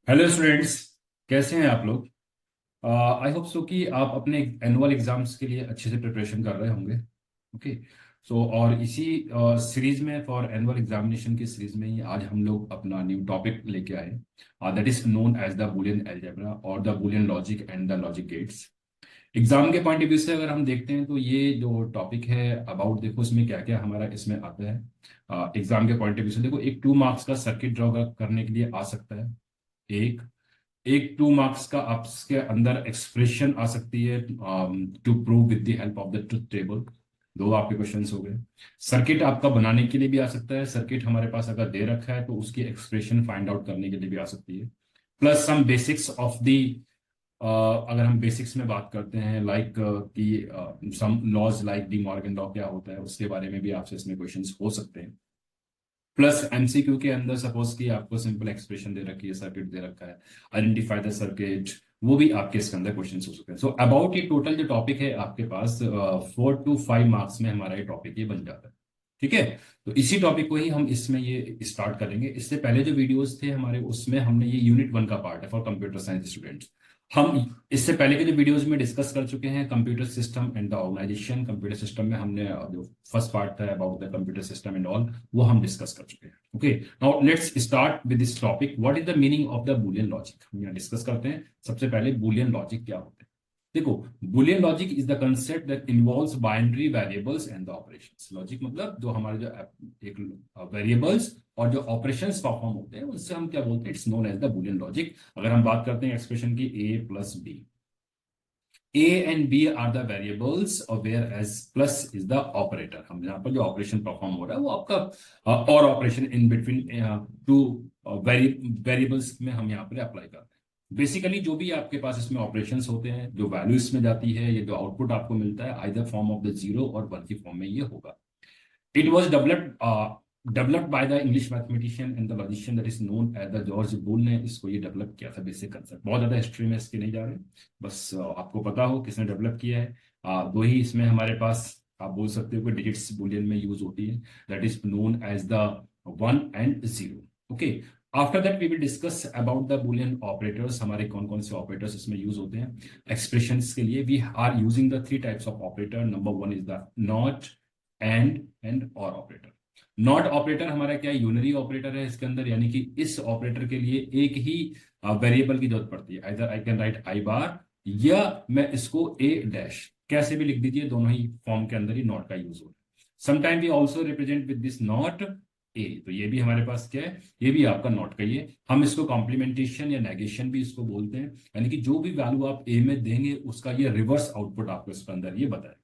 Hello students. कैसे हैं आप लोग? आई होप सो कि आप अपने एनुअल एग्जाम्स के लिए अच्छे से प्रिपरेशन कर रहे होंगे। ओके। सो और इसी सीरीज में फॉर एनुअल एग्जामिनेशन की सीरीज में ही आज हम लोग अपना न्यू टॉपिक लेके आए, that is known as the Boolean algebra और the Boolean logic and the logic gates. Exam के पॉइंट ऑफ व्यू से अगर हम देखते हैं तो ये जो टॉपिक है अबाउट, देखो इसमें क्या क्या हमारा इसमें आता है। एग्जाम के पॉइंट ऑफ व्यू से देखो, एक 2 मार्क्स का सर्किट ड्रॉ करने के लिए आ सकता है। एक एक 2 मार्क्स का आपके अंदर एक्सप्रेशन आ सकती है to prove with the help of the truth table. दो आपके क्वेश्चंस हो गए। सर्किट आपका बनाने के लिए भी आ सकता है। सर्किट हमारे पास अगर दे रखा है तो उसकी एक्सप्रेशन फाइंड आउट करने के लिए भी आ सकती है। Plus some basics of the, अगर हम बेसिक्स में बात करते हैं लाइक कि some laws like De Morgan law क्या होता है, उसके बारे में भी आपसे इसमें क्वेश्चंस हो सकते हैं। प्लस एमसीक्यू के अंदर सपोज कि आपको सिंपल एक्सप्रेशन दे रखी है, सर्किट दे रखा है, आइडेंटिफाई द सर्किट, वो भी आपके इसके अंदर क्वेश्चन हो सकते हैं। सो अबाउट ये टोटल जो टॉपिक है आपके पास 4 to 5 मार्क्स में हमारा ये टॉपिक ये बन जाता है। ठीक है। तो इसी टॉपिक को ही हम इसमें ये स्टार्ट करेंगे। इससे पहले जो वीडियोस थे हमारे उसमें हमने ये यूनिट 1 का पार्ट है फॉर कंप्यूटर साइंस स्टूडेंट्स। हम इससे पहले के जो वीडियोस में डिस्कस कर चुके हैं computer system and the organisation. Computer system में हमने जो फर्स्ट पार्ट था about the computer system and all, वो हम डिस्कस कर चुके हैं। Okay. Now let's start with this topic, what is the meaning of the Boolean logic. हम यहाँ डिस्कस करते हैं। सबसे पहले बूलियन लॉजिक क्या होता है। देखो, Boolean logic is the concept that involves binary variables and the operations. Logic मतलब जो हमारे जो एक वेरिएबल्स और जो ऑपरेशंस परफॉर्म होते हैं उससे हम क्या बोलते हैं, it's known as the Boolean logic. अगर हम बात करते हैं एक्सप्रेशन की A plus B, A and B are the variables और whereas plus is the operator. हम यहाँ पर जो ऑपरेशन परफॉर्म हो रहा है वो आपका और operation in between two variables में हम यहाँ पर अप्लाई करते हैं। बेसिकली जो भी आपके पास इसमें ऑपरेशंस होते हैं, जो वैल्यू इसमें जाती है, ये जो आउटपुट आपको मिलता है आइदर फॉर्म ऑफ द 0 और 1 की फॉर्म में ये होगा। It was developed by the English mathematician and the logician that is known as the George bull ने इसको ये डेवलप किया था। बेसिक कंसेप्ट, बहुत ज्यादा हिस्ट्री में इसके नहीं जा रहे, बस आपको पता हो किसने डेवलप किया है। दो ही इसमें हमारे पास आप बोल सकते हो कि डिजिट्स बुलियन में यूज होती है, that is known as the 1 and 0। Okay. After that we will discuss about the Boolean operators. हमारे कौन कौन से ऑपरेटर्स इसमें यूज होते हैं एक्सप्रेशंस के लिए। We are using the 3 types of operator. Number 1 is the not, and or operator. Not operator हमारा क्या यूनरी ऑपरेटर है इसके अंदर, यानी कि इस ऑपरेटर के लिए एक ही वेरिएबल की जरूरत पड़ती है। Either I can write I bar या मैं इसको ए डैश कैसे भी लिख दीजिए, दोनों ही फॉर्म के अंदर ही नॉट का यूज हो रहा है। Sometime we also represent with this not A, तो ये भी हमारे पास क्या है, ये भी आपका नॉट का ही है। हम इसको कॉम्प्लीमेंटेशन या नेगेशन भी इसको बोलते हैं, यानी कि जो भी वैल्यू आप ए में देंगे उसका ये रिवर्स आउटपुट आपको इसके अंदर ये बताए।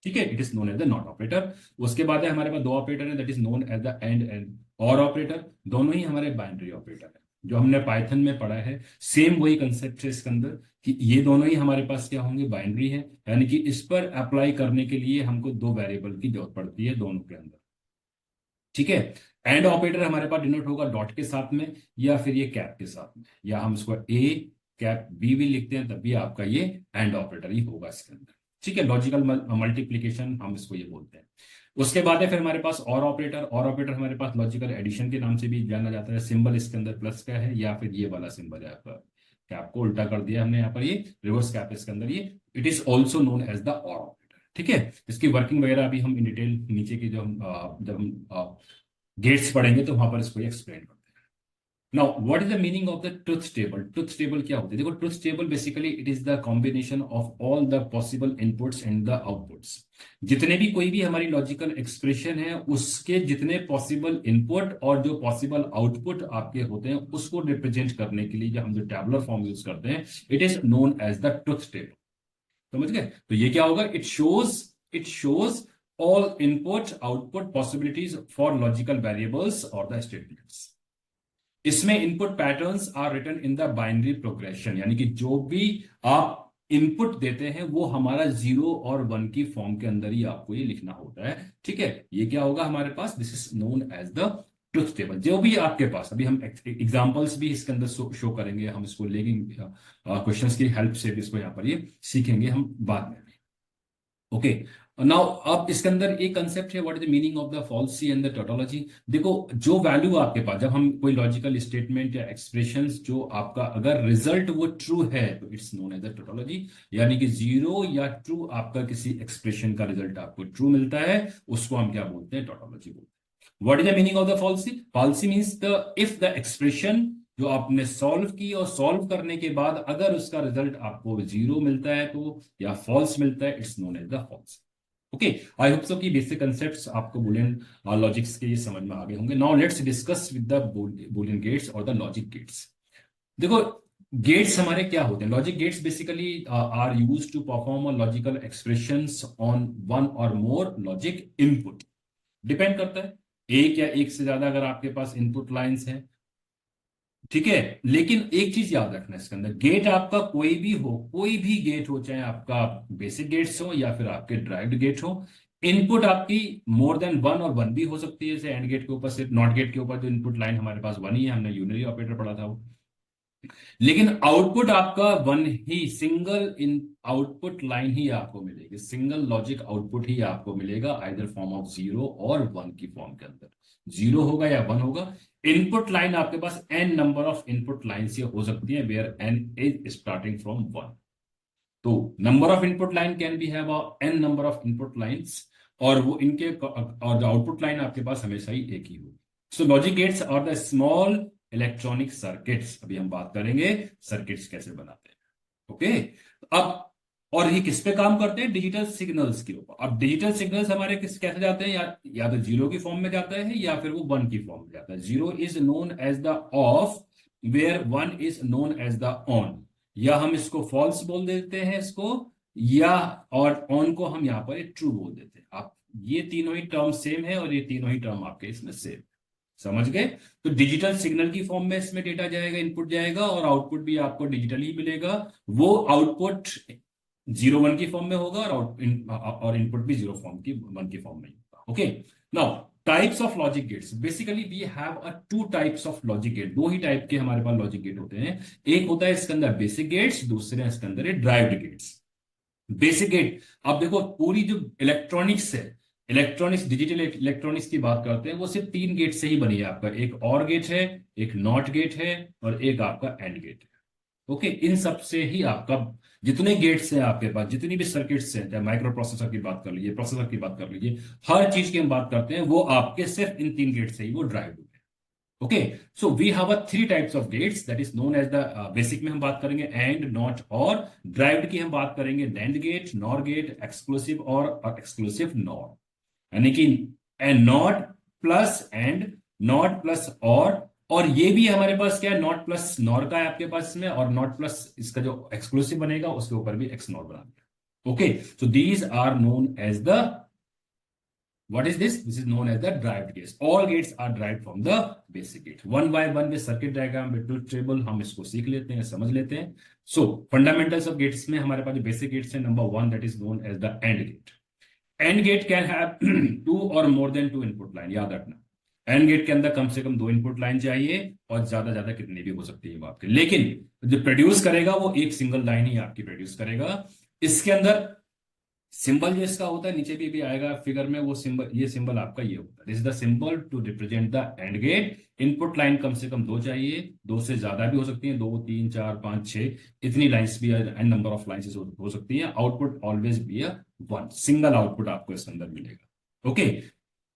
ठीक है, it is known as the not operator. उसके बाद है हमारे पास दो ऑपरेटर है, that is known as the and or operator. दोनों ही हमारे बाइनरी ऑपरेटर है, जो हमने पाइथन में पढ़ा है। सेम वही कंसेप्ट है इसके अंदर कि ये दोनों ही हमारे पास क्या होंगे, बाइनरी है, यानी कि इस पर अप्लाई करने के लिए हमको दो वेरिएबल की जरूरत पड़ती है दोनों के अंदर। ठीक है। एंड ऑपरेटर हमारे पास डिनोट होगा डॉट के साथ में या फिर ये कैप के साथ में, या हम इसको ए कैप बी भी लिखते हैं तब भी आपका ये एंड ऑपरेटर ही होगा इसके अंदर। ठीक है, लॉजिकल मल्टीप्लीकेशन हम इसको ये बोलते हैं। उसके बाद है फिर हमारे पास और ऑपरेटर। और ऑपरेटर हमारे पास लॉजिकल एडिशन के नाम से भी जाना जाता है। सिंबल इसके अंदर प्लस का है या फिर ये वाला सिंबल है आपका, कैप को उल्टा कर दिया हमने यहाँ पर, ये रिवर्स कैप इसके अंदर ये, it is also known as the or operator. ठीक है, इसकी वर्किंग वगैरह अभी हम इन डिटेल नीचे की जब हम गेट्स पढ़ेंगे तो वहां पर इसको एक्सप्लेन करते हैं। Now what is the meaning of the truth table. Truth table क्या होती है, देखो truth table basically it is the combination of all the possible inputs and the outputs. जितने भी कोई भी हमारी लॉजिकल एक्सप्रेशन है उसके जितने पॉसिबल इनपुट और जो पॉसिबल आउटपुट आपके होते हैं उसको रिप्रेजेंट करने के लिए जो हम जो टैबुलर फॉर्म यूज करते हैं, it is known as the truth table. समझ गए? तो ये क्या होगा, it shows all input output possibilities for logical variables or the statements। इसमें input patterns are written in the binary progression, यानी कि जो भी आप इनपुट देते हैं वो हमारा 0 और 1 की फॉर्म के अंदर ही आपको ये लिखना होता है। ठीक है, ये क्या होगा हमारे पास, this is known as the truth table. जो भी आपके पास, अभी हम एग्जांपल्स भी इसके अंदर शो करेंगे, हम इसको लेंगे क्वेश्चंस की हेल्प से भी इसको यहाँ पर ये सीखेंगे हम बाद में। ओके। नाउ अब इसके अंदर एक कंसेप्ट है, what is the meaning of the falsies and the tautology. देखो, जो वैल्यू आपके पास, जब हम कोई लॉजिकल स्टेटमेंट या एक्सप्रेशंस जो आपका अगर रिजल्ट वो ट्रू है तो it's known as the tautology. यानी कि जीरो या ट्रू आपका किसी एक्सप्रेशन का रिजल्ट आपको ट्रू मिलता है, उसको हम क्या बोलते हैं, टोटोलॉजी बोलते हैं। What is the meaning of the falsies? Falsies means the if the expression जो आपने सॉल्व की और सॉल्व करने के बाद अगर उसका रिजल्ट आपको जीरो मिलता है तो, या फॉल्स मिलता है, it's known as the false. Okay, I hope so कि बेसिक कंसेप्ट्स आपको बुलियन लॉजिक्स के ये समझ में आ गए होंगे। Now let's discuss with the Boolean gates और द लॉजिक गेट्स। देखो, गेट्स हमारे क्या होते हैं? Logic gates basically are used to perform a logical expressions on one or more logic input. Depend करता है, एक या एक से ज्यादा अगर आपके पास इनपुट लाइंस हैं, ठीक है। लेकिन एक चीज याद रखना, इसके अंदर गेट आपका कोई भी हो, कोई भी गेट हो, चाहे आपका बेसिक गेट्स हो या फिर आपके ड्राइव्ड गेट हो, इनपुट आपकी मोर देन वन और वन भी हो सकती है। जैसे एंड गेट के ऊपर, सिर्फ नॉट गेट के ऊपर जो इनपुट लाइन हमारे पास वन ही है, हमने यूनरी ऑपरेटर पढ़ा था वो। लेकिन आउटपुट आपका वन ही, सिंगल इन आउटपुट लाइन ही आपको मिलेगी, सिंगल लॉजिक आउटपुट ही आपको मिलेगा, आइदर फॉर्म ऑफ जीरो और वन की फॉर्म के अंदर। जीरो होगा या वन होगा। इनपुट लाइन आपके पास N number of input lines ये हो सकती है, where N is starting from one. तो number of input line can be have N number of input lines, और वो इनके और आउटपुट लाइन आपके पास हमेशा ही एक ही होगी। So logic gates are the small electronic circuits. अभी हम बात करेंगे सर्किट्स कैसे बनाते हैं। ओके, अब और ये किस पे काम करते हैं? डिजिटल सिग्नल्स के ऊपर। अब डिजिटल सिग्नल्स हमारे किस कैसे जाते हैं? या तो जीरो की फॉर्म में जाता है या फिर वो वन की फॉर्म में जाता है। Zero is known as the off, where one is known as the on. या हम इसको फॉल्स बोल देते हैं इसको, या और ऑन को हम यहाँ पर ट्रू बोल देते हैं। आप ये तीनों ही टर्म सेम है और ये तीनों ही टर्म आपके इसमें सेम, समझ गए? तो डिजिटल सिग्नल की फॉर्म में इसमें डेटा जाएगा, इनपुट जाएगा, और आउटपुट भी आपको डिजिटल ही मिलेगा। वो आउटपुट जीरो वन की फॉर्म में होगा और इनपुट भी जीरो फॉर्म की वन की फॉर्म में होगा। Okay, now types of logic gates. Basically we have a two types of logic gate. दो ही टाइप के हमारे पास लॉजिक गेट होते हैं। एक होता है इसके अंदर बेसिक गेट्स, दूसरे इसके अंदर है ड्राइव्ड गेट्स। बेसिक गेट, अब देखो पूरी जो इलेक्ट्रॉनिक्स है, इलेक्ट्रॉनिक्स, डिजिटल इलेक्ट्रॉनिक्स की बात करते हैं, वो सिर्फ तीन गेट से ही बनी है। आपका एक और गेट है, एक नॉट गेट है, और एक आपका एंड गेट है। ओके, इन सब से ही आपका जितने गेट्स हैं आपके पास, जितनी भी सर्किट्स हैं, चाहे माइक्रो प्रोसेसर की बात कर लीजिए, प्रोसेसर की बात कर लीजिए, हर चीज की हम बात करते हैं, वो आपके सिर्फ इन तीन गेट से ही वो ड्राइव हुए हैं। Okay, so we have a three types of gates, that is known as the basic में हम बात करेंगे एंड, नॉट और। ड्राइव्ड की हम बात करेंगे NAND gate, NOR gate, exclusive or exclusive NOR. यानी कि not plus and, not plus or ये भी हमारे पास क्या है, नॉट प्लस नॉर का है आपके पास इसमें, और नॉट प्लस इसका जो एक्सक्लूसिव बनेगा उसके ऊपर भी एक्स नॉट बना दिया। Okay, so these are known as the, what is this? This is known as the derived gates. All gates are derived from the basic gate. One by one with circuit diagram with truth table हम इसको सीख लेते हैं, समझ लेते हैं। So fundamentals of gates में हमारे पास जो basic gates है, number one that is known as the AND gate. AND gate can have two or more than two input line, याद रखना। AND गेट के अंदर कम से कम दो इनपुट लाइन चाहिए, और ज्यादा ज्यादा कितनी भी हो सकती है आपके, लेकिन जो प्रोड्यूस करेगा वो एक सिंगल लाइन ही आपकी प्रोड्यूस करेगा। इसके अंदर सिंबल जो इसका होता है, नीचे भी आएगा फिगर में, वो सिंबल, ये सिंबल आपका ये होता है, this is the symbol to represent the and gate. Input line कम से कम दो चाहिए, दो से ज्यादा भी हो सकती है, दो, तीन, चार, पांच, छह, इतनी लाइंस भी, एंड नंबर ऑफ लाइंस हो सकती है। Output always be a one, single output आपको इसके अंदर मिलेगा। ओके,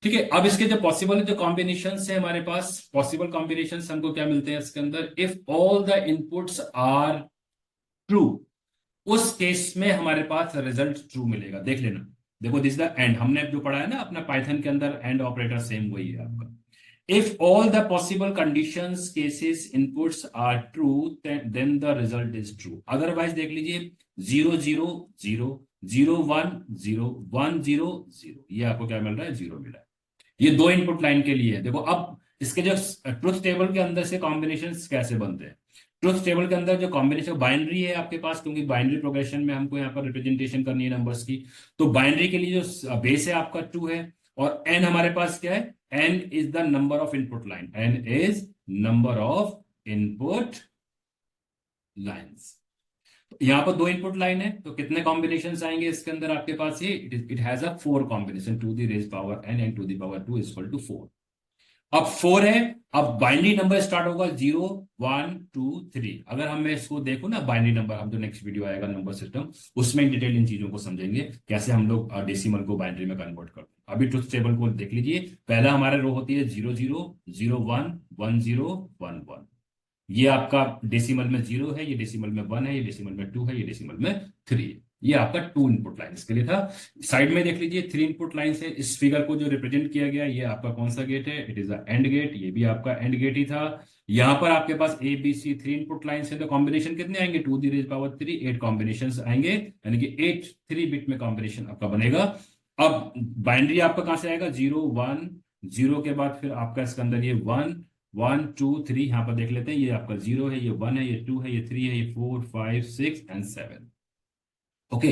ठीक है। अब इसके जो पॉसिबल जो कॉम्बिनेशन है हमारे पास, पॉसिबल कॉम्बिनेशन हमको क्या मिलते हैं इसके अंदर, if all the inputs are true, उस केस में हमारे पास रिजल्ट ट्रू मिलेगा। देख लेना, देखो दिस द एंड, हमने जो पढ़ा है ना अपना पाइथन के अंदर, एंड ऑपरेटर सेम वही है आपका। If all the possible conditions cases inputs are true, then the result is true. Otherwise देख लीजिए, 0 0 0 0 1 0 1 0 0, ये आपको क्या मिल रहा है, जीरो मिल रहा है। ये दो इनपुट लाइन के लिए है। देखो अब इसके जो ट्रुथ टेबल के अंदर से कॉम्बिनेशन कैसे बनते हैं, ट्रुथ टेबल के अंदर जो कॉम्बिनेशन बाइनरी है आपके पास, क्योंकि बाइनरी प्रोग्रेशन में हमको यहाँ पर रिप्रेजेंटेशन करनी है नंबर्स की, तो बाइनरी के लिए जो बेस है आपका टू है, और एन हमारे पास क्या है, n is the number of input line, n is number of input lines. यहाँ पर दो इनपुट लाइन है, तो कितने कॉम्बिनेशन आएंगे इसके अंदर आपके पास? ये it has a 4 combination, two the raise power n and two the power 2 is equal to 4। अब 4 है। अब बाइनरी नंबर स्टार्ट होगा 0 1 2 3। अगर हम मैं इसको देखूं ना बाइनरी नंबर, हम जो नेक्स्ट वीडियो आएगा नंबर सिस्टम, उसमें इन डिटेल इन चीजों को समझेंगे कैसे हम लोग डेसिमल को बाइनरी में कन्वर्ट करते हैं। अभी ट्रुथ टेबल को देख लीजिए। पहला हमारा रो होती है 0 0 0 1 1 0 1 1। ये आपका डेसिमल में 0 है, ये डेसिमल में 1 है, ये डेसिमल में 2 है, ये डेसिमल में 3 है। ये आपका 2 इनपुट लाइन इसके लिए था। साइड में देख लीजिए 3 इनपुट लाइन है। इस फिगर को जो रिप्रेजेंट किया गया, ये आपका कौन सा गेट है? It is a and gate. ये भी आपका एंड गेट ही था। यहां पर आपके पास A B C 3 input line है, तो कॉम्बिनेशन कितने आएंगे? 2 दी रेज पावर 3, 8 कॉम्बिनेशन आएंगे, यानी कि 8 3 बिट में कॉम्बिनेशन आपका बनेगा। अब बाइनरी आपका कहां से आएगा? 0 1 0 के बाद फिर आपका इसके अंदर ये 1 1 2 3। यहां पर देख लेते हैं, ये आपका 0 है, ये 1 है, ये 2 है, ये 3 है, ये 4 5 6 एंड 7। ओके।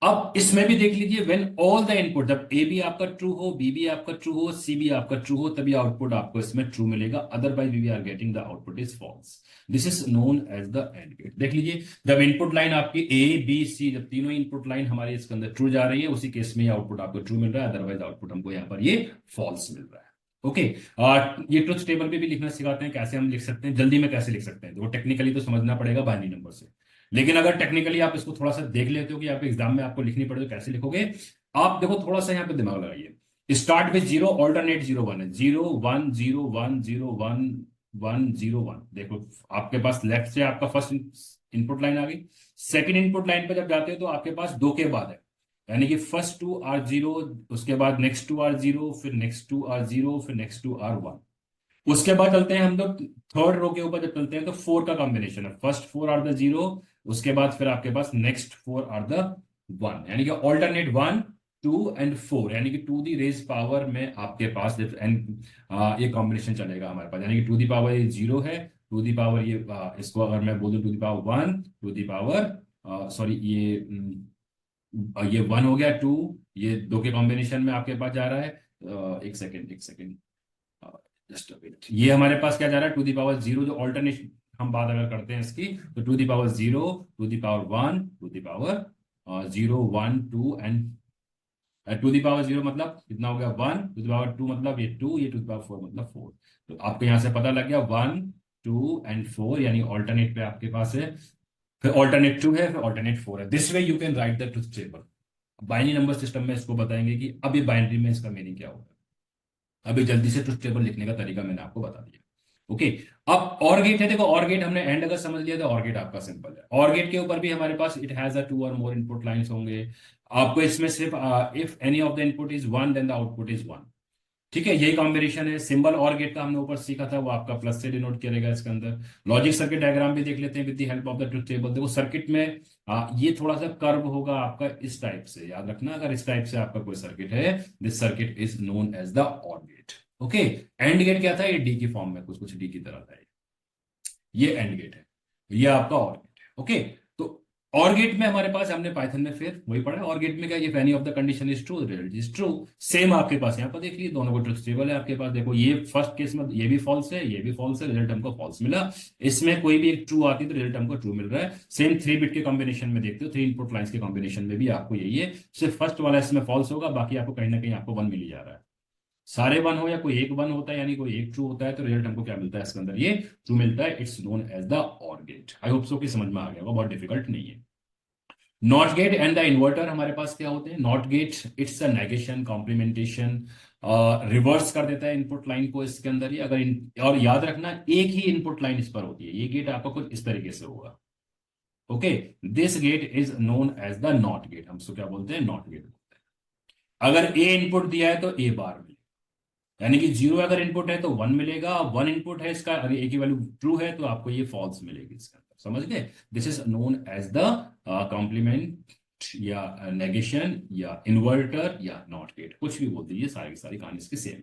अब इसमें भी देख लीजिए, व्हेन ऑल द इनपुट, जब ए भी आपका ट्रू हो, बी भी आपका ट्रू हो, सी भी आपका ट्रू हो, तभी आउटपुट आपको इसमें ट्रू मिलेगा। Otherwise we are getting the output is false. This is known as the and gate. देख लीजिए, जब इनपुट लाइन आपकी ए बी सी, जब तीनों इनपुट लाइन हमारे इसके अंदर ट्रू जा रही है, उसी केस में आउटपुट आपको ट्रू मिल रहा है, अदरवाइज आउटपुट हमको यहाँ पर ये फॉल्स मिल रहा है। ओके। ये ट्रुथ टेबल पे भी लिखना सिखाते हैं, कैसे हम लिख सकते हैं, जल्दी में कैसे लिख सकते हैं। तो टेक्निकली तो समझना पड़ेगा बाइनरी नंबर से, लेकिन अगर टेक्निकली आप इसको थोड़ा सा देख लेते हो कि आप एग्जाम में आपको लिखनी पड़े तो कैसे लिखोगे। आप देखो, थोड़ा सा यहाँ पे दिमाग लगाइए। स्टार्ट विद 0, ऑल्टरनेट 0 1 है। 0 1 0 1 0 1 1 0 1। देखो, आपके पास लेफ्ट से आपका फर्स्ट इनपुट लाइन आ गई। सेकंड इनपुट लाइन पे जब जाते हो तो आपके पास 2 के बाद है, यानी कि फर्स्ट 2 आर 0, उसके बाद नेक्स्ट 2 आर 0, फिर नेक्स्ट 2 आर 0, फिर नेक्स्ट 2 आर 1। उसके बाद चलते हैं हम लोग थर्ड रो के ऊपर, जब चलते हैं तो 4 का कॉम्बिनेशन है। फर्स्ट 4 आर द 0, उसके बाद फिर आपके पास नेक्स्ट 4 आर द 1, यानी कि ऑल्टरनेट 1 2 एंड 4, यानी कि टू दी रेज पावर में आपके पास एंड ये कॉम्बिनेशन चलेगा हमारे पास। यानी कि टू दी पावर ये 0 है, टू दी पावर ये इसको अगर मैं बोलूं two the power 1, two the power sorry ये 1 हो गया, 2, ये 2 के कॉम्बिनेशन में आपके पास जा रहा है। एक सेकेंड एक सेकेंड, जस्ट वेट। ये हमारे पास क्या जा रहा है? टू दी पावर 0, जो ऑल्टरनेट हम बात अगर करते हैं इसकी, तो two the power 0, two the power 1, two the power 0 1 2 and two the power 0 मतलब कितना हो गया? 1, टू दी पावर 2 मतलब ये 2, ये टू दी पावर 4 मतलब 4। तो आपको यहां से पता लग गया 1 2 एंड 4, यानी ऑल्टरनेट पे आपके पास है, फिर ऑल्टरनेट 2 है, फिर ऑल्टरनेट 4 है। This way you can write the truth table. Binary number system में इसको बताएंगे कि अब ये बाइनरी में इसका मीनिंग क्या होगा। अभी जल्दी से ट्रुथ टेबल लिखने का तरीका मैंने आपको बता दिया। ओके। अब और गेट है, देखो और गेट हमने एंड अगर समझ लिया तो और गेट आपका सिंपल है। और गेट के ऊपर भी हमारे पास इट हैज अ 2 और मोर इनपुट लाइंस होंगे। आपको इसमें सिर्फ if any of the input is 1 then the output is 1। ठीक है, यही कॉम्बिनेशन है। सिंबल और गेट का हमने ऊपर सीखा था, वो आपका प्लस से डिनोट करेगा इसके अंदर। लॉजिक सर्किट डायग्राम भी देख लेते हैं with the help of the truth table. देखो सर्किट में ये थोड़ा सा कर्व होगा आपका इस टाइप से, याद रखना। अगर इस टाइप से आपका कोई सर्किट है, this circuit is known as the or gate. Okay. And gate क्या था? ये डी की फॉर्म में, कुछ कुछ डी की तरह था ये एंड गेट है, ये आपका और गेट है। ओके। तो और गेट में हमारे पास, हमने पाइथन में फिर वही पढ़ा, और गेट में क्या? If any of the condition is true, result is true. Same आपके पास यहाँ पर देख लीजिए, दोनों को ट्रुथ टेबल है आपके पास। देखो, ये फर्स्ट केस में ये भी फॉल्स है, ये भी फॉल्स है, रिजल्ट हमको फॉल्स मिला। इसमें कोई भी एक ट्रू आती है तो रिजल्ट हमको ट्रू मिल रहा है। सेम 3 बिट के कॉम्बिनेशन में देखते हो, 3 इनपुट लाइन्स के कॉम्बिनेशन में भी आपको यही है। सिर्फ फर्स्ट वाला इसमें फॉल्स होगा, बाकी आपको कहीं ना कहीं आपको 1 मिल ही जा रहा है। सारे 1 हो या कोई एक 1 होता है, यानी कोई एक ट्रू होता है, तो रिजल्ट हमको क्या मिलता है इसके अंदर? ये ट्रू मिलता है। It's known as the or gate. I hope so कि समझ में आ गया होगा, बहुत डिफिकल्ट नहीं है। Not gate and the inverter हमारे पास क्या होते हैं? Not gate it's a negation, complementation, reverse कर देता है इनपुट लाइन को इसके अंदर ही। और याद रखना, एक ही इनपुट लाइन इस पर होती है। ये गेट आपका कुछ इस तरीके से होगा। Okay. This gate is known as the not gate. हम इसको क्या बोलते हैं? नॉट गेट बोलते हैं। अगर ए इनपुट दिया है तो ए बार मिलेगा, यानी कि 0 अगर इनपुट है तो 1 मिलेगा। 1 इनपुट है इसका, अगर ए की वैल्यू ट्रू है तो आपको ये फॉल्स मिलेगी इसके अंदर। समझ गए? This is known as the complement या नेगेशन या इन्वर्टर या नॉट गेट, कुछ भी बोल दीजिए, सारी की सारी कहानी इसकी सेम।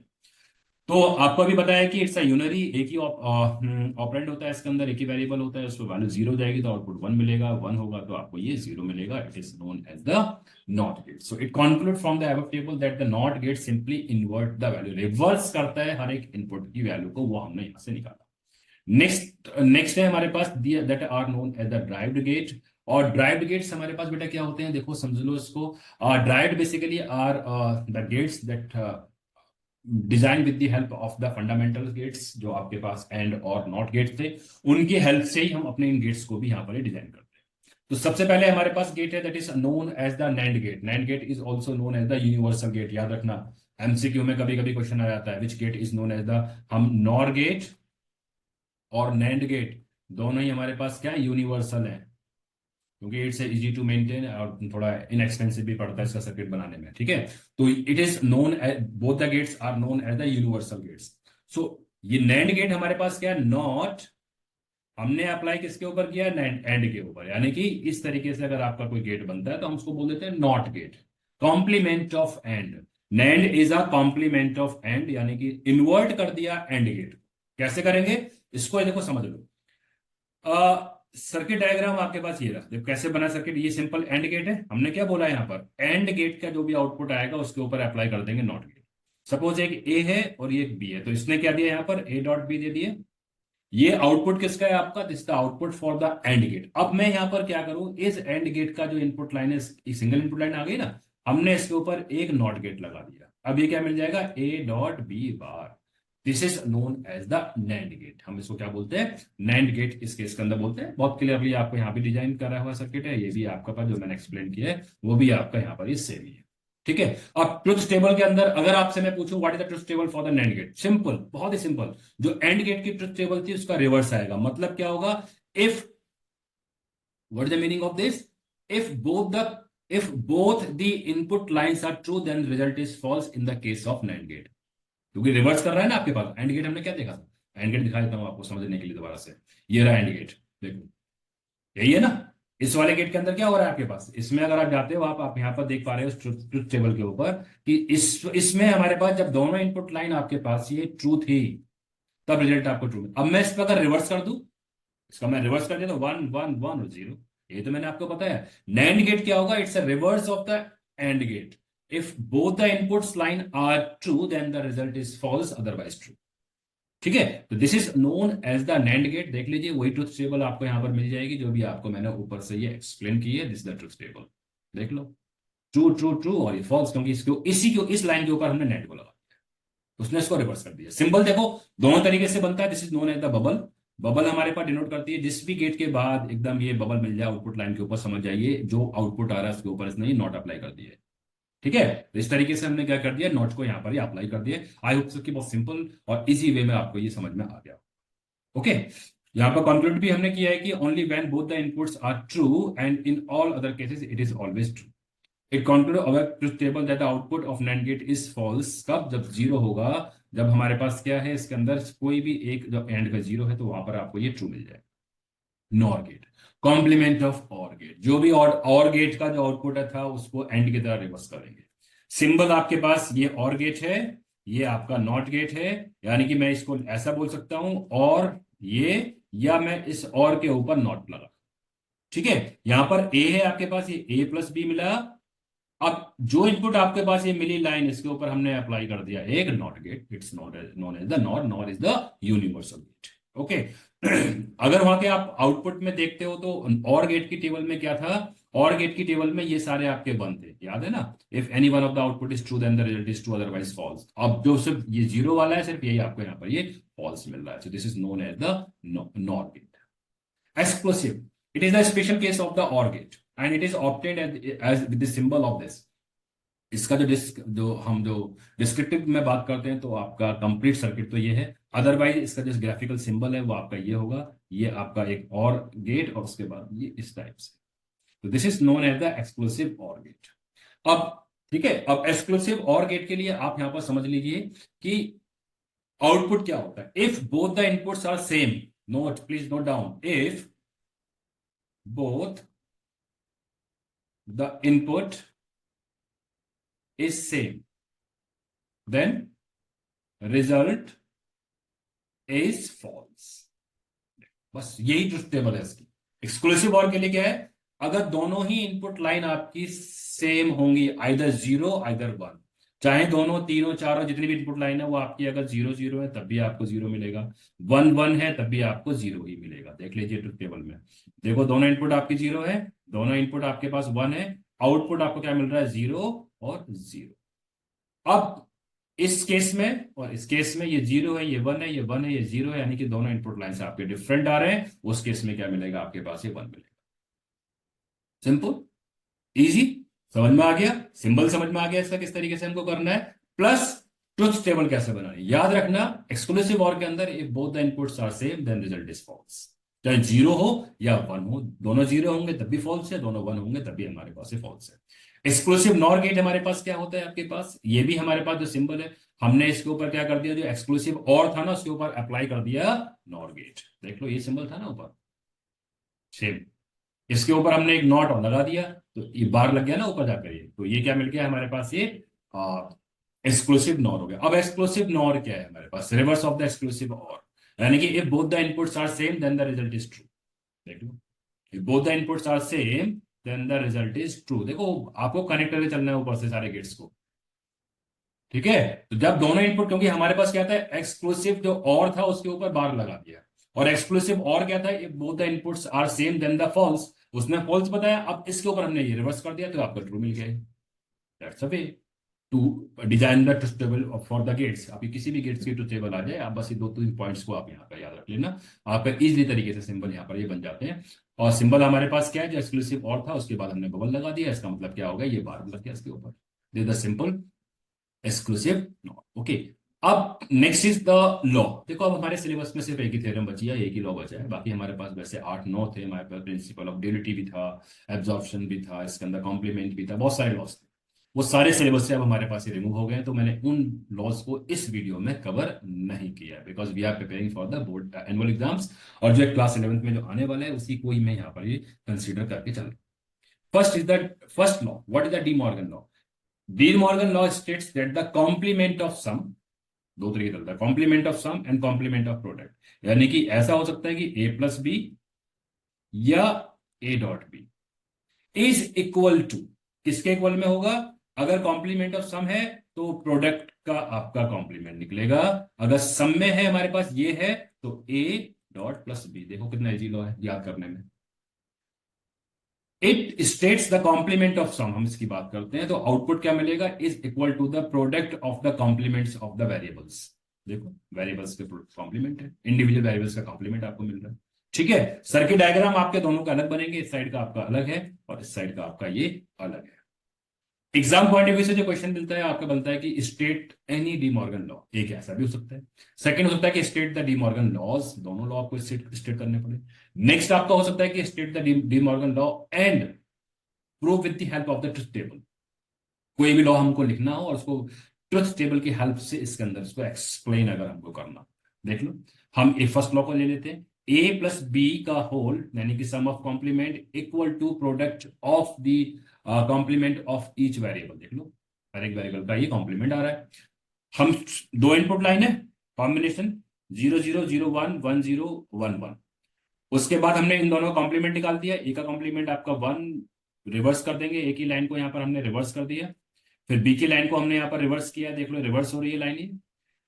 तो आपको अभी बताया कि इट्स अ यूनरी, एक ही ऑपरेंड होता है इसके अंदर, एक ही वेरिएबल होता है। उसमें वैल्यू 0 जाएगी तो आउटपुट 1 मिलेगा, 1 होगा तो आपको ये 0 मिलेगा। It is known as the not gate. So it conclude from the above table that the not gate simply invert the value, reverse करता है हर एक इनपुट की वैल्यू को, वो हमने यहां से निकाला। नेक्स्ट है हमारे पास that are known as the derived gate. और ड्राइव्ड गेट्स हमारे पास बेटा क्या होते हैं, देखो समझ लो इसको। Derived basically are the gates that design with the help of the fundamental gates, जो आपके पास एंड और नॉट गेट्स थे, उनकी हेल्प से ही हम अपने इन गेट्स को भी यहाँ पर डिजाइन करते हैं। तो सबसे पहले हमारे पास गेट है that is known as the NAND gate. NAND gate is also known as the universal gate. याद रखना, एमसीक्यू में कभी कभी क्वेश्चन आ जाता है which gate is known as the, हम नॉर गेट और नैंड गेट दोनों ही हमारे पास क्या यूनिवर्सल है, क्योंकि इट्स इजी टू मेंटेन और थोड़ा इनएक्सपेंसिव भी पड़ता है इसका सर्किट बनाने में। ठीक है, तो it is known, both the gates are known as the universal gates. So ये नैंड गेट हमारे पास क्या है, नॉट, हमने अप्लाई किसके ऊपर किया, एंड के ऊपर, यानी कि इस तरीके से अगर आपका कोई गेट बनता है तो हम उसको बोल देते हैं not gate, complement of and. NAND is a complement of and, यानी कि इन्वर्ट कर दिया एंड गेट। कैसे करेंगे इसको, देखो समझ लो। सर्किट डायग्राम आपके पास ये रहा, जब कैसे बना सर्किट, ये सिंपल एंड गेट है। हमने क्या बोला यहाँ पर, एंड गेट का जो भी आउटपुट आएगा उसके ऊपर अप्लाई कर देंगे नॉट गेट। सपोज एक ए है और ये एक बी है, तो इसने क्या दिया यहाँ पर, ए डॉट बी दे दिए। ये आउटपुट किसका है आपका, this the output for the and gate. अब मैं यहाँ पर क्या करूं, इस एंड गेट का जो इनपुट लाइन है, सिंगल इनपुट लाइन आ गई ना, हमने इसके ऊपर एक नॉट गेट लगा दिया। अब ये क्या मिल जाएगा, A dot B bar. This is known as the NAND gate. हम इसको क्या बोलते हैं, नैंड गेट इस केस के अंदर बोलते हैं। बहुत क्लियरली आपको यहाँ भी डिजाइन करा हुआ सर्किट है, ये भी आपका पास जो मैंने एक्सप्लेन किया है वो भी आपका यहाँ पर सेम ही है। ठीक है, अब ट्रुथ टेबल के अंदर अगर आपसे मैं पूछूं what is the truth table for the NAND gate, simple, बहुत ही सिंपल। जो एंड गेट की ट्रुथ टेबल थी उसका रिवर्स आएगा। मतलब क्या होगा, if, what is the meaning of this, if both the, if both the input lines are true then result is false in the case of NAND gate। क्योंकि reverse कर रहा है ना आपके पास। एंड गेट हमने क्या देखा था, एंड गेट दिखा देता हूं आपको समझने के लिए दोबारा से। ये रहा एंड गेट, देखो यही है ना। इस वाले गेट के अंदर क्या हो रहा है आपके पास, इसमें अगर आप जाते हो, आप यहाँ पर देख पा रहे हो ट्रुथ टेबल के ऊपर कि इसमें हमारे पास जब दोनों इनपुट लाइन आपके पास ये ट्रू थी तब रिजल्ट आपको ट्रू। अब मैं इस पर अगर रिवर्स कर दूं, इसका मैं रिवर्स कर दिया तो 1 1 1 और 0, ये तो मैंने आपको बताया। नैंड गेट क्या होगा, it's a reverse of the and gate. If both the inputs line are true then the result is false, otherwise true. ठीक है, तो this is known as the NAND gate. देख लीजिए वही ट्रुथ टेबल आपको यहां पर मिल जाएगी जो भी आपको मैंने ऊपर से ये एक्सप्लेन की है। दिस द ट्रुथ टेबल, देख लो, ट्रू ट्रू ट्रू और ये फॉल्स, क्योंकि इसको इसी को इस लाइन के ऊपर हमने नेट को लगा दिया, उसने इसको रिवर्स कर दिया। सिंबल देखो दोनों तरीके से बनता है। This is known as the bubble. Bubble हमारे पास डिनोट करती है जिस भी गेट के बाद एकदम ये बबल मिल जाए आउटपुट लाइन के ऊपर, समझ जाइए जो आउटपुट आ रहा है उसके ऊपर इसने ये नॉट अप्लाई कर दिया है। ठीक है, तो इस तरीके से हमने क्या कर दिया, नोट को यहाँ पर ही अप्लाई कर दिया। आई होप सो कि बहुत सिंपल और इजी वे में आपको ये समझ में आ गया। ओके, यहाँ पर कंक्लूड भी हमने किया है कि only when both the inputs are true and in all other cases it is always true. It conclude our truth table that the output of NAND gate is false. कब, जब zero होगा, जब हमारे पास क्या है इसके अंदर कोई भी एक जब एंड का जीरो है तो वहां पर आपको ये ट्रू मिल जाए। नॉर गेट, कॉम्प्लीमेंट ऑफ और गेट, जो भी और गेट का जो आउटपुट था उसको एंड की तरह रिवर्स करेंगे। सिंबल आपके पास ये और गेट है, ये आपका नॉट गेट है, यानी कि मैं इसको ऐसा बोल सकता हूं और ये, या मैं इस और के ऊपर नॉट लगा। ठीक है, यहां पर ए है आपके पास, ये ए प्लस बी मिला। अब जो इनपुट आपके पास ये मिली लाइन, इसके ऊपर हमने अप्लाई कर दिया एक not gate. It's not known as the NOR, NOR is the universal gate. Okay, अगर वहां के आप आउटपुट में देखते हो तो और गेट की टेबल में क्या था, और गेट की टेबल में ये सारे आपके वन थे, याद है ना। If any one of the output is true then the result is true otherwise false. अब जो सिर्फ ये जीरो वाला है, सिर्फ यही आपको यहाँ पर ये फॉल्स मिल रहा है। So this is known as the NOR gate. Exclusive, it is the special case of the OR gate and it is obtained as with the symbol of this। इसका जो डिस्क्रिप्टिव में बात करते हैं तो आपका कंप्लीट सर्किट तो ये है, अदरवाइज इसका जो ग्राफिकल सिंबल है वो आपका ये होगा, ये आपका एक और गेट और उसके बाद ये इस टाइप से। तो this is known as the exclusive OR gate. अब ठीक है, अब एक्सक्लूसिव OR गेट के लिए आप यहां पर समझ लीजिए कि आउटपुट क्या होता है। If both the inputs are same, note please note down, if both the input is same then result is false। बस यही ट्रुथ टेबल है इसकी। एक्सक्लूसिव और के लिए क्या है, अगर दोनों ही इनपुट लाइन आपकी सेम होंगी, आइदर जीरो आइदर वन, चाहे दोनों तीनों चारों जितनी भी इनपुट लाइन है वो आपकी अगर जीरो जीरो है तब भी आपको जीरो मिलेगा, वन वन है तब भी आपको जीरो ही मिलेगा। देख लीजिए ट्रुथ टेबल में, देखो दोनों इनपुट आपकी जीरो है, दोनों इनपुट आपके पास वन है, आउटपुट आपको क्या मिल रहा है, जीरो और जीरो। अब इस केस में और इस केस में ये जीरो है, ये वन है, ये वन है, ये जीरो है, यानी कि दोनों इनपुट लाइन से आपके डिफरेंट आ रहे हैं। उस केस में क्या मिलेगा आपके पास, ये वन मिलेगा। सिंपल, इजी, समझ में आ गया, सिंबल समझ में आ गया इसका किस तरीके से हमको करना है। प्लस ट्रुथ टेबल कैसे बनाना है, याद रखना एक्सक्लूसिव और के अंदर if both the inputs are same then result is false. चाहे जीरो हो या वन हो, दोनों जीरो होंगे तब भी फॉल्स है, दोनों वन होंगे तब भी हमारे पास फॉल्स है। एक्सक्लूसिव नॉर गेट हमारे पास क्या होता है आपके पास, ये भी हमारे पास जो सिंबल है हमने इसके ऊपर क्या कर दिया, जो एक्सक्लूसिव और था ना उसके ऊपर अप्लाई कर दिया नॉर गेट। देख लो ये सिंबल था ना ऊपर, सेम, इसके ऊपर हमने एक नॉट लगा दिया तो ये बार लग गया ना ऊपर जाकर, ये तो ये क्या मिल गया हमारे पास, ये एक्सक्लूसिव नॉर हो गया। अब एक्सक्लूसिव नॉर क्या है हमारे पास, reverse of the exclusive or, यानी कि if both the inputs are same then the result is true. देख लो, if both the inputs are same then the result is true. देखो आपको कनेक्ट करके चलना है ऊपर से सारे गेट्स को, ठीक है। तो जब दोनों इनपुट, क्योंकि हमारे पास क्या था, एक्सक्लूसिव जो और था उसके ऊपर बार लगा दिया, और एक्सक्लूसिव और क्या था, if both the inputs are same then the false, उसने फॉल्स बताया, अब इसके ऊपर हमने ये रिवर्स कर दिया तो आपका ट्रू मिल गया। That's a way to design the truth table for the gates. आप किसी भी गेट्स की ट्रुथ टेबल आ जाए, आप बस ये दो तीन पॉइंट्स को आप यहाँ पर याद रख लेना, आपका इजीली तरीके से सिंबल यहाँ पर ये बन जाते हैं। और सिंबल हमारे पास क्या है, जो एक्सक्लूसिव और था उसके बाद हमने बबल लगा दिया, इसका मतलब क्या होगा, ये बार लग गया इसके ऊपर, this the simple exclusive not. Okay, अब नेक्स्ट इज द लॉ। देखो अब हमारे सिलेबस में सिर्फ एक ही थ्योरम बची है, एक ही लॉ बचा है, बाकी हमारे पास वैसे 8 9 थे। हमारे पास प्रिंसिपल ऑफ ड्यूलिटी भी था, एब्जॉर्प्शन भी था, इसके अंदर कॉम्प्लीमेंट भी था, बहुत सारे लॉस थे। वो सारे सिलेबस से अब हमारे पास ये रिमूव हो गए हैं, तो मैंने उन लॉस को इस वीडियो में कवर नहीं किया because we are preparing for the board annual exams, और जो क्लास 11th में जो आने वाला है उसी को ही मैं यहाँ पर ये कंसिडर करके चल रहा हूँ। First is the first law, what is the De Morgan law. De Morgan law states that the complement of sum, दो तरीके चलता है, complement of sum and complement of product. यानी कि ऐसा हो सकता है कि ए प्लस बी या A dot B is equal to, किसके इक्वल में होगा, अगर कॉम्प्लीमेंट ऑफ सम है तो प्रोडक्ट का आपका कॉम्प्लीमेंट निकलेगा, अगर सम में है हमारे पास ये है तो ए डॉट प्लस बी। देखो कितना इजी लॉ है याद करने में। It states the complement of sum, हम इसकी बात करते हैं तो आउटपुट क्या मिलेगा, is equal to the product of the complements of the variables. देखो वेरिएबल्स के कॉम्प्लीमेंट है, इंडिविजुअल वेरिएबल्स का कॉम्प्लीमेंट आपको मिल रहा है, ठीक है। सर्किट डायग्राम आपके दोनों का अलग बनेंगे, इस साइड का आपका अलग है और इस साइड का आपका ये अलग है। एग्जाम पॉइंट ऑफ व्यू से जो क्वेश्चन मिलता है आपका बनता है कि state any D Morgan law, एक ऐसा भी हो सकता है। सेकंड हो सकता है कि state the De Morgan laws, दोनों लॉ आपको स्टेट करने पड़े। नेक्स्ट आपका हो सकता है कि state the De Morgan law and prove with the help of the truth table. कोई भी लॉ हमको लिखना हो और उसको ट्रुथ टेबल की हेल्प से इसके अंदर इसको एक्सप्लेन अगर हमको करना, देख लो हम एक फर्स्ट लॉ को ले लेते हैं, ए प्लस बी का होल यानी कि sum of complement equal to product of the complement of each variable. देख लो हर एक वेरिएबल का ये कॉम्प्लीमेंट आ रहा है। हम दो इनपुट लाइन है, कॉम्बिनेशन 0 0 0 1 1 0 1 1, उसके बाद हमने इन दोनों कॉम्प्लीमेंट निकाल दिया, ए का कॉम्प्लीमेंट आपका वन, रिवर्स कर देंगे, ए की लाइन को यहाँ पर हमने रिवर्स कर दिया, फिर बी की लाइन को हमने यहाँ पर रिवर्स किया, देख लो रिवर्स हो रही है लाइन ये।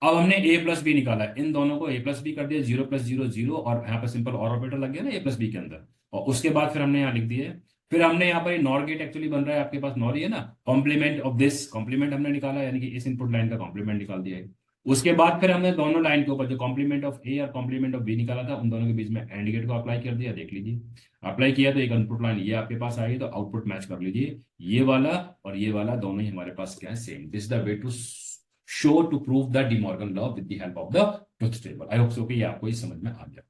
अब हमने ए प्लस बी निकाला, इन दोनों को ए प्लस बी कर दिया, 0 + 0 0, और यहाँ पर सिंपल और ऑपरेटर लग गया ना ए प्लस बी के अंदर, और उसके बाद फिर हमने यहाँ लिख दिए। फिर हमने यहाँ पर नॉर गेट एक्चुअली बन रहा है आपके पास, नॉर ही है ना, कॉम्प्लीमेंट ऑफ दिस, कॉम्प्लीमेंट हमने निकाला यानी कि इस इनपुट लाइन का कॉम्प्लीमेंट निकाल दिया है। उसके बाद फिर हमने दोनों लाइन के ऊपर जो कॉम्प्लीमेंट ऑफ ए और कॉम्प्लीमेंट ऑफ बी निकाला था उन दोनों के बीच में एंड गेट को अप्लाई कर दिया, देख लीजिए अप्लाई किया तो एक इनपुट लाइन ये आपके पास आई, तो आउटपुट मैच कर लीजिए, ये वाला और ये वाला दोनों ही हमारे पास क्या है, same. This the way to show to prove the De Morgan law with the help of the truth table. I hope so कि ये आपको ये समझ में आ गया।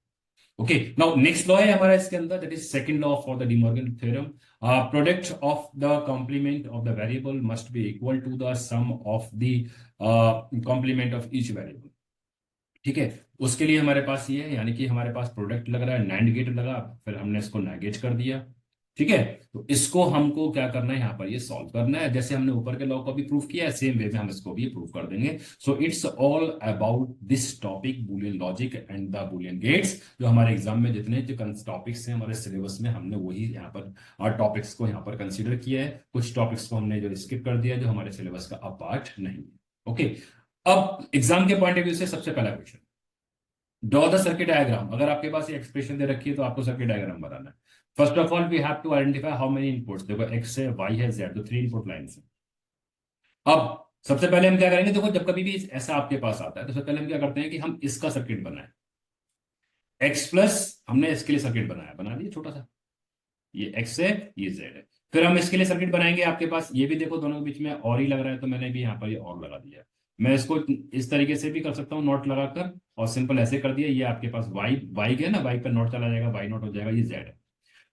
ओके, नाउ नेक्स्ट लॉ है हमारा इसके अंदर, that is second law for the De Morgan theorem. Product of the complement of the variable must be equal to the sum of the complement of each variable, ठीक है। उसके लिए हमारे पास ये है, यानी कि हमारे पास प्रोडक्ट लग रहा है, नैंड गेट लगा, फिर हमने इसको नेगेट कर दिया, ठीक है, तो इसको हमको क्या करना है, यहाँ पर ये सॉल्व करना है। जैसे हमने ऊपर के लॉ को भी प्रूव किया है, सेम वे में हम इसको भी प्रूव कर देंगे। So it's all about this topic, Boolean logic and the Boolean gates. जो हमारे एग्जाम में जितने जो टॉपिक्स हैं हमारे सिलेबस में, हमने वही यहाँ पर टॉपिक्स को यहाँ पर कंसिडर किया है। कुछ टॉपिक्स को हमने जो स्किप कर दिया, जो हमारे सिलेबस का अब पार्ट नहीं है। ओके, अब एग्जाम के पॉइंट ऑफ व्यू से सबसे पहला question, draw the circuit diagram. अगर आपके पास ये एक्सप्रेशन दे रखी है तो आपको सर्किट डायग्राम बनाना है। First of all we have to identify how many inputs. देखो एक्स है, वाई है, जेड, तो 3 इनपुट लाइन्स है। अब सबसे पहले हम क्या करेंगे, देखो जब कभी भी ऐसा आपके पास आता है तो सबसे पहले हम क्या करते हैं कि हम इसका सर्किट बनाए। एक्स प्लस, हमने इसके लिए सर्किट बनाया, बना दिया छोटा सा, ये एक्स है, ये जेड है। फिर हम इसके लिए सर्किट बनाएंगे। आपके पास ये भी देखो दोनों के बीच में और ही लग रहा है, तो मैंने भी यहाँ पर ये और लगा दिया। मैं इसको इस तरीके से भी कर सकता हूँ, नोट लगाकर, और सिंपल ऐसे कर दिया। ये आपके पास वाई वाई है ना, वाई पर नोट चला जाएगा, वाई नोट हो जाएगा, ये जेड है।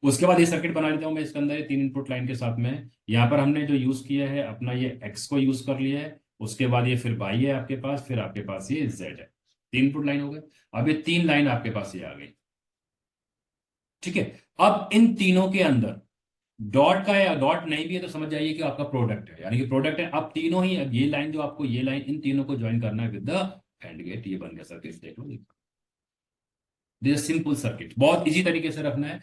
उसके बाद ये सर्किट बना लेता हूँ मैं इसके अंदर, ये 3 इनपुट लाइन के साथ में। यहाँ पर हमने जो यूज किया है अपना, ये एक्स को यूज कर लिया है। उसके बाद ये फिर वाई है आपके पास, फिर आपके पास ये जेड है। 3 इनपुट लाइन हो गए। अब ये 3 लाइन आपके पास ये आ गई। ठीक है, अब इन तीनों के अंदर डॉट का, या डॉट नहीं भी है तो समझ जाइए कि आपका प्रोडक्ट है, यानी कि प्रोडक्ट है। अब तीनों ही, अब ये लाइन जो आपको, ये लाइन, इन तीनों को ज्वाइन करना है विद द एंड गेट। ये बन गया सर्किट, देख लो। दिस सिंपल सर्किट, बहुत इजी तरीके से रखना है।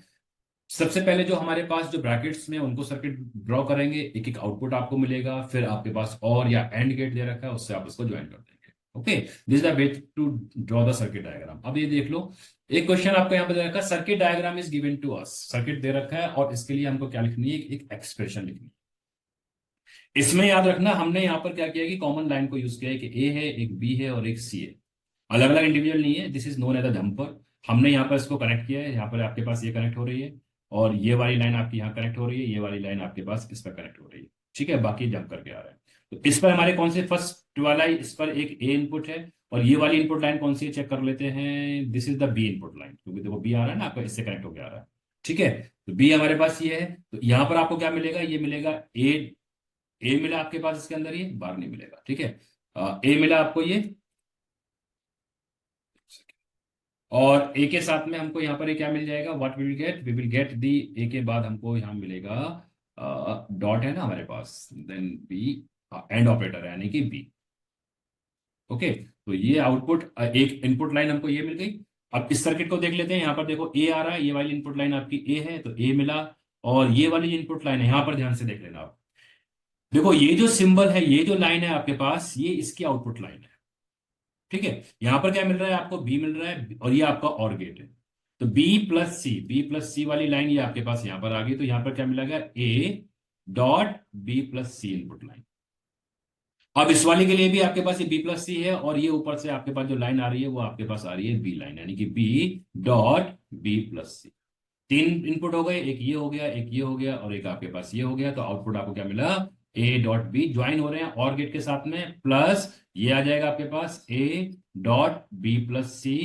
सबसे पहले जो हमारे पास जो ब्रैकेट्स में उनको सर्किट ड्रॉ करेंगे, एक एक आउटपुट आपको मिलेगा। फिर आपके पास और या एंड गेट दे रखा है, उससे आप उसको ज्वाइन कर देंगे। Okay, this is the way to draw the circuit diagram. अब ये देख लो, एक क्वेश्चन आपको यहाँ पे दे रखा है, circuit diagram is given to us. Circuit दे रखा है और इसके लिए हमको क्या लिखनी है, एक एक्सप्रेशन लिखनी है। इसमें याद रखना, हमने यहाँ पर क्या किया कि कॉमन लाइन को यूज किया है कि ए है, एक बी है और एक सी है। अलग अलग इंडिविजुअल नहीं है। This is known as a jumper. हमने यहाँ पर इसको कनेक्ट किया है, यहाँ पर आपके पास ये कनेक्ट हो रही है, और ये वाली लाइन आपकी यहाँ कनेक्ट हो रही है, ये वाली लाइन आपके पास इस पर कनेक्ट हो रही है। ठीक है, बाकी जंप करके आ रहा है। तो इस पर हमारे कौन से, फर्स्ट वाला इस पर एक ए इनपुट है, और ये वाली इनपुट लाइन कौन सी है चेक कर लेते हैं। This is the B input line, क्योंकि देखो बी आ रहा है ना आपका, इससे कनेक्ट होकर आ रहा है। ठीक है, तो बी हमारे पास ये है। तो यहाँ पर आपको क्या मिलेगा, ये मिलेगा ए। ए मिला आपके पास इसके अंदर, ये बार नहीं मिलेगा। ठीक है, ए मिला आपको ये, और ए के साथ में हमको यहाँ पर ये क्या मिल जाएगा, what will get, we will get the. A के बाद हमको यहाँ मिलेगा डॉट है ना हमारे पास, देन बी, एंड ऑपरेटर है यानी कि बी। ओके, तो ये आउटपुट, एक इनपुट लाइन हमको ये मिल गई। अब इस सर्किट को देख लेते हैं। यहाँ पर देखो ए आ रहा है, ये वाली इनपुट लाइन आपकी ए है, तो ए मिला। और ये वाली इनपुट लाइन है, यहाँ पर ध्यान से देख लेना आप। देखो ये जो सिंबल है, ये जो लाइन है आपके पास, ये इसकी आउटपुट लाइन है। ठीक है, यहां पर क्या मिल रहा है आपको, बी मिल रहा है, और ये आपका और गेट है। तो बी प्लस सी वाली लाइन ये आपके पास यहां पर आ गई। तो यहां पर क्या मिलेगा, A dot B plus C input line. अब इस वाली के लिए भी आपके पास ये बी प्लस सी है, और ये ऊपर से आपके पास जो लाइन आ रही है वो आपके पास आ रही है बी लाइन, यानी कि बी डॉट बी प्लस सी। 3 इनपुट हो गए, एक ये हो गया, एक ये हो गया, और एक आपके पास ये हो गया। तो आउटपुट आपको क्या मिला, ए डॉट बी ज्वाइन हो रहे हैं और गेट के साथ में, प्लस ये आ जाएगा आपके पास A dot B plus C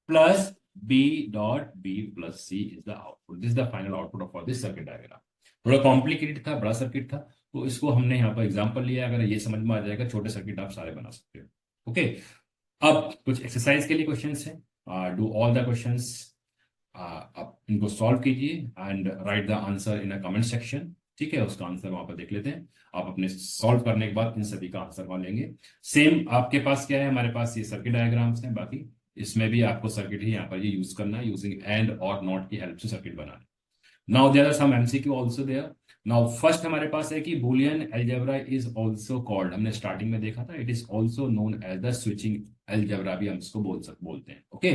plus B dot B plus C is the output. This is the final output for this circuit diagram. थोड़ा कॉम्प्लिकेटेड था, बड़ा सर्किट था, तो इसको हमने यहाँ पर एग्जाम्पल लिया। अगर ये समझ में आ जाएगा, छोटे सर्किट आप सारे बना सकते हो। ओके, अब कुछ एक्सरसाइज के लिए क्वेश्चंस हैं। डू ऑल द क्वेश्चंस, आप इनको सॉल्व कीजिए and right the answer in a comment section. ठीक है, उसका आंसर वहां पर देख लेते हैं। आप अपने सॉल्व करने के बाद इन सभी का आंसर वहां लेंगे। सेम आपके पास क्या है, हमारे पास ये सर्किट डायग्राम्स हैं, बाकी इसमें भी आपको सर्किट ही यहाँ पर ये यूज करना है, यूजिंग एंड और नॉट की हेल्प से सर्किट बनाना है। Now there are some MCQ also there. Now first हमारे पास है कि Boolean algebra is also called, हमने स्टार्टिंग में देखा था, it is also known as the switching algebra भी हम इसको बोलते हैं। Okay,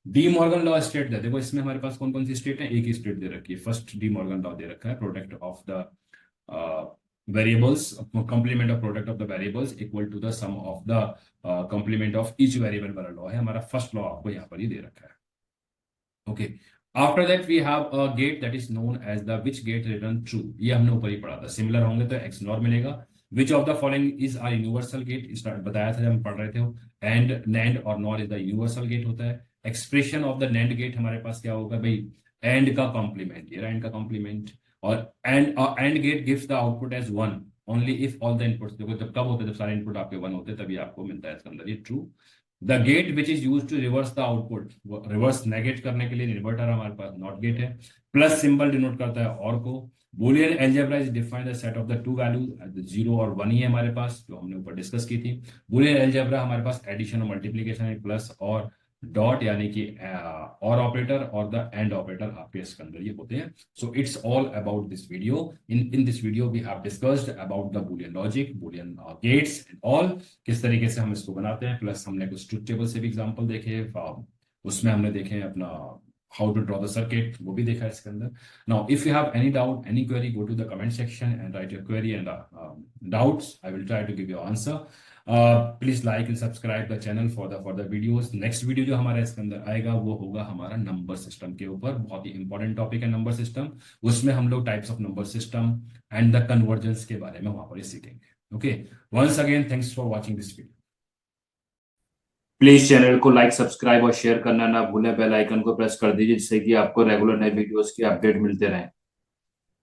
De Morgan law state they, देखो इसमें हमारे पास कौन कौन सी स्टेट है, एक ही स्टेट दे रखी है। फर्स्ट डी मॉर्गन लॉ दे रखा है, product of the variables, complement of product of the variables equal to the sum of the complement of each variable वाला लॉ है हमारा। फर्स्ट लॉ आपको यहाँ पर ही दे रखा है। Okay, after that we have a gate that is known as the which gate return true, ये हमने ऊपर ही पढ़ा था। सिमिलर होंगे तो एक्स नॉर मिलेगा। Which of the following is are universal gate, बताया था जब हम पढ़ रहे थे। एंड नैंड और NOR is the universal gate होता है। Expression of the NAND gate हमारे पास क्या होगा भाई, एंड का कॉम्प्लीमेंट, ये एंड का कॉम्प्लीमेंट। और AND gate gives the output as one only if all the inputs, देखो जब कब होता है, जब सारे इनपुट आपके वन होते हैं तभी आपको मिलता है इसके अंदर ये true. The gate which is use to reverse the output, reverse negate करने के लिए इन्वर्टर हमारे पास नॉट गेट है। प्लस सिंबल डिनोट करता है और को। Boolean algebra is define the set of the two value, 0 और 1 ही है हमारे पास, जो हमने ऊपर डिस्कस की थी। बुलियन एल्जेब्रा हमारे पास एडिशन और मल्टीप्लीकेशन है, प्लस और डॉट यानी कि और ऑपरेटर और द एंड ऑपरेटर आपके इसके अंदर ये होते हैं। So it's all about this video. In this video we have discussed about the Boolean logic, Boolean gates and all, किस तरीके से हम इसको बनाते हैं। प्लस हमने कुछ ट्रुथ टेबल से भी एग्जांपल देखे, उसमें हमने देखे अपना how to draw the circuit, वो भी देखा है इसके अंदर। Now if you have any doubt, any query, go to the comment section and write your query and doubts, I will try to give you answer. Please like and subscribe the channel for the videos. Next video जो हमारा इसके अंदर आएगा वो होगा हमारा number system के ऊपर, बहुत ही इंपॉर्टेंट टॉपिक है नंबर सिस्टम। उसमें हम लोग types of number system and the convergence के बारे में वहां पर सीखेंगे। Okay, once again thanks for watching this video. Please channel को लाइक, सब्सक्राइब और शेयर करना ना भूलें। बेल आइकन को प्रेस कर दीजिए जिससे कि आपको रेगुलर नए वीडियोस के अपडेट मिलते रहें।